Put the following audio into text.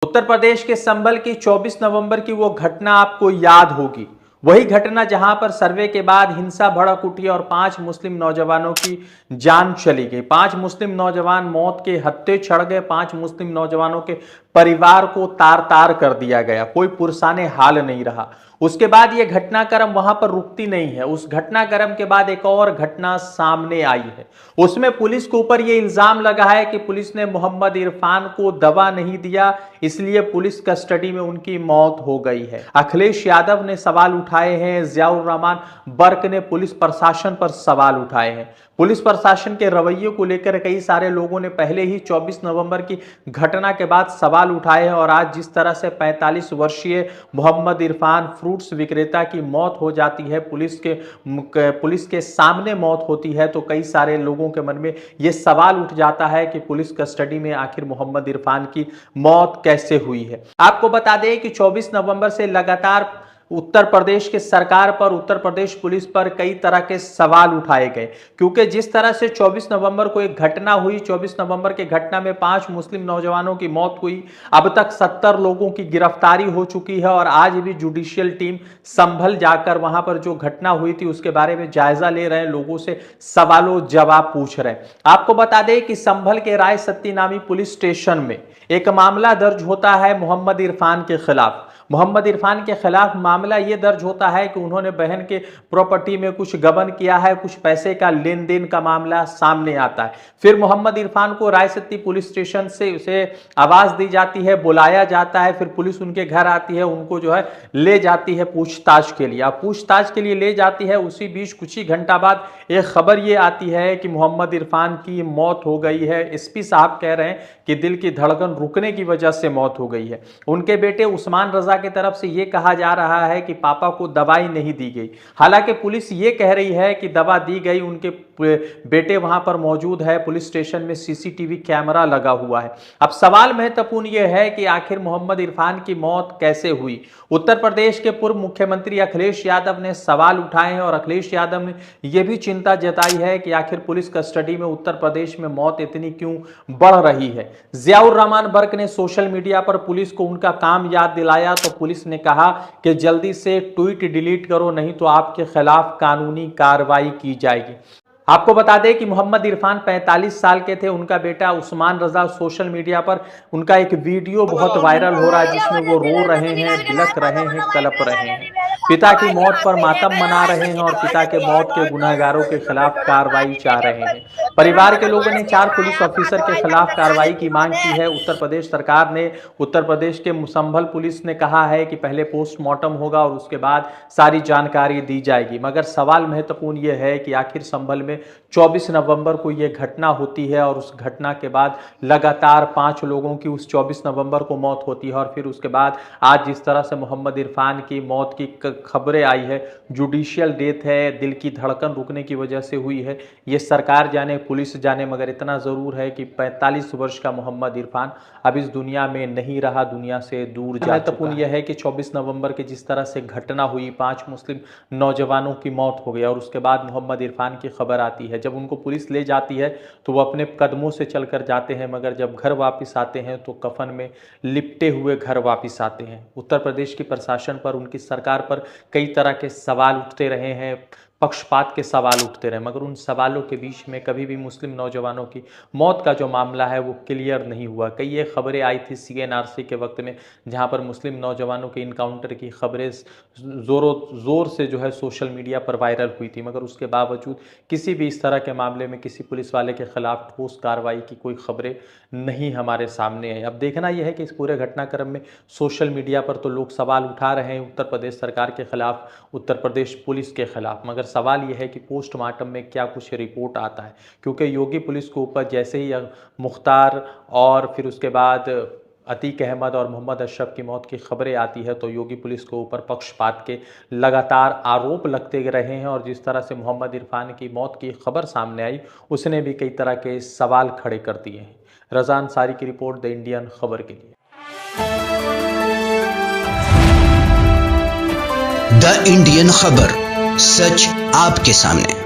उत्तर प्रदेश के संभल की 24 नवंबर की वो घटना आपको याद होगी। वही घटना जहां पर सर्वे के बाद हिंसा भड़क उठी और 5 मुस्लिम नौजवानों की जान चली गई। 5 मुस्लिम नौजवान मौत के हत्थे चढ़ गए। 5 मुस्लिम नौजवानों के परिवार को तार तार कर दिया गया। कोई पुरसाने हाल नहीं रहा। उसके बाद यह घटनाक्रम वहां पर रुकती नहीं है। उस घटनाक्रम के बाद एक और घटना सामने आई है। उसमें पुलिस के ऊपर यह इल्जाम लगा है कि पुलिस ने मोहम्मद इरफान को दवा नहीं दिया, इसलिए पुलिस कस्टडी में उनकी मौत हो गई है। अखिलेश यादव ने सवाल उठाए हैं। जियाउर रहमान बर्क ने पुलिस प्रशासन पर सवाल उठाए हैं। पुलिस प्रशासन के रवैये को लेकर कई सारे लोगों ने पहले ही 24 नवंबर की घटना के बाद सवाल उठाए हैं और आज जिस तरह से 45 वर्षीय मोहम्मद इरफान फ्रूट्स विक्रेता की मौत हो जाती है, पुलिस के सामने मौत होती है, तो कई सारे लोगों के मन में यह सवाल उठ जाता है कि पुलिस कस्टडी में आखिर मोहम्मद इरफान की मौत कैसे हुई है। आपको बता दें कि 24 नवंबर से लगातार उत्तर प्रदेश के सरकार पर, उत्तर प्रदेश पुलिस पर कई तरह के सवाल उठाए गए, क्योंकि जिस तरह से 24 नवंबर को एक घटना हुई, 24 नवंबर की घटना में 5 मुस्लिम नौजवानों की मौत हुई। अब तक 70 लोगों की गिरफ्तारी हो चुकी है और आज भी जुडिशियल टीम संभल जाकर वहां पर जो घटना हुई थी उसके बारे में जायजा ले रहे हैं, लोगों से सवालों जवाब पूछ रहे हैं। आपको बता दें कि संभल के राय सत्ती नामी पुलिस स्टेशन में एक मामला दर्ज होता है मोहम्मद इरफान के खिलाफ। मोहम्मद इरफान के खिलाफ मामला यह दर्ज होता है कि उन्होंने बहन के प्रॉपर्टी में कुछ गबन किया है, कुछ पैसे का लेन देन का मामला सामने आता है। फिर मोहम्मद इरफान को रायसत्ती पुलिस स्टेशन से उसे आवाज दी जाती है, बुलाया जाता है, फिर पुलिस उनके घर आती है, उनको जो है ले जाती है पूछताछ के लिए। अब पूछताछ के लिए ले जाती है, उसी बीच कुछ ही घंटा बाद एक खबर यह आती है कि मोहम्मद इरफान की मौत हो गई है। एसपी साहब कह रहे हैं कि दिल की धड़कन रुकने की वजह से मौत हो गई है। उनके बेटे उस्मान रजा की तरफ से यह कहा जा रहा है कि पापा को दवाई नहीं दी गई। हालांकि पुलिस यह कह रही है कि दवा दी गई, उनके बेटे वहां पर मौजूद है, पुलिस स्टेशन में सीसीटीवी कैमरा लगा हुआ है। अब सवाल महत्वपूर्ण यह है कि आखिर मोहम्मद इरफान की मौत कैसे हुई। उत्तर प्रदेश के पूर्व मुख्यमंत्री अखिलेश यादव ने सवाल उठाए हैं और अखिलेश यादव ने यह भी चिंता जताई है कि आखिर पुलिस कस्टडी में उत्तर प्रदेश में मौत इतनी क्यों बढ़ रही है। जियाउर रहमान बर्क ने सोशल मीडिया पर पुलिस को उनका काम याद दिलाया तो पुलिस ने कहा कि जल्दी से ट्वीट डिलीट करो, नहीं तो आपके खिलाफ कानूनी कार्रवाई की जाएगी। आपको बता दें कि मोहम्मद इरफान 45 साल के थे। उनका बेटा उस्मान रजा सोशल मीडिया पर उनका एक वीडियो बहुत वायरल हो रहा है जिसमें वो रो रहे हैं, बिलख रहे हैं, कलप रहे हैं, पिता की मौत पर मातम मना रहे हैं और पिता के मौत के गुनहगारों के खिलाफ कार्रवाई चाह रहे हैं। परिवार के लोगों ने 4 पुलिस ऑफिसर के खिलाफ कार्रवाई की मांग की है। उत्तर प्रदेश सरकार ने, उत्तर प्रदेश के संभल पुलिस ने कहा है कि पहले पोस्टमार्टम होगा और उसके बाद सारी जानकारी दी जाएगी। मगर सवाल महत्वपूर्ण यह है कि आखिर संभल में 24 नवंबर को यह घटना होती है और उस घटना के बाद लगातार 5 लोगों की उस 24 नवंबर को मौत होती है और फिर उसके बाद आज जिस तरह से मोहम्मद इरफान की मौत की खबरें आई है, जुडिशियल डेथ है, दिल की धड़कन रुकने की वजह से हुई है, ये सरकार जाने, पुलिस जाने, मगर इतना जरूर है कि 45 वर्ष का मोहम्मद इरफान अब इस दुनिया में नहीं रहा, दुनिया से दूर जा चुका है। महत्वपूर्ण यह है कि 24 नवंबर की जिस तरह से घटना हुई, 5 मुस्लिम नौजवानों की मौत हो गई और उसके बाद मोहम्मद इरफान की खबर आती है। जब उनको पुलिस ले जाती है तो वो अपने कदमों से चलकर जाते हैं, मगर जब घर वापस आते हैं तो कफन में लिपटे हुए घर वापस आते हैं। उत्तर प्रदेश की प्रशासन पर, उनकी सरकार पर कई तरह के सवाल उठते रहे हैं, पक्षपात के सवाल उठते रहे, मगर उन सवालों के बीच में कभी भी मुस्लिम नौजवानों की मौत का जो मामला है वो क्लियर नहीं हुआ। कई ये खबरें आई थी CNRC के वक्त में, जहां पर मुस्लिम नौजवानों के इनकाउंटर की खबरें जोर से जो है सोशल मीडिया पर वायरल हुई थी, मगर उसके बावजूद किसी भी इस तरह के मामले में किसी पुलिस वाले के खिलाफ ठोस कार्रवाई की कोई खबरें नहीं हमारे सामने आई। अब देखना यह है कि इस पूरे घटनाक्रम में सोशल मीडिया पर तो लोग सवाल उठा रहे हैं उत्तर प्रदेश सरकार के खिलाफ, उत्तर प्रदेश पुलिस के खिलाफ, मगर सवाल यह है कि पोस्टमार्टम में क्या कुछ रिपोर्ट आता है, क्योंकि योगी पुलिस के ऊपर जैसे ही मुख्तार और फिर उसके बाद अतीक अहमद और मोहम्मद अशरफ की मौत की खबरें आती है तो योगी पुलिस के ऊपर पक्षपात के लगातार आरोप लगते रहे हैं और जिस तरह से मोहम्मद इरफान की मौत की खबर सामने आई उसने भी कई तरह के सवाल खड़े कर दिए हैं। रज़ा अंसारी की रिपोर्ट, द इंडियन खबर के लिए। द इंडियन खबर, सच आपके सामने।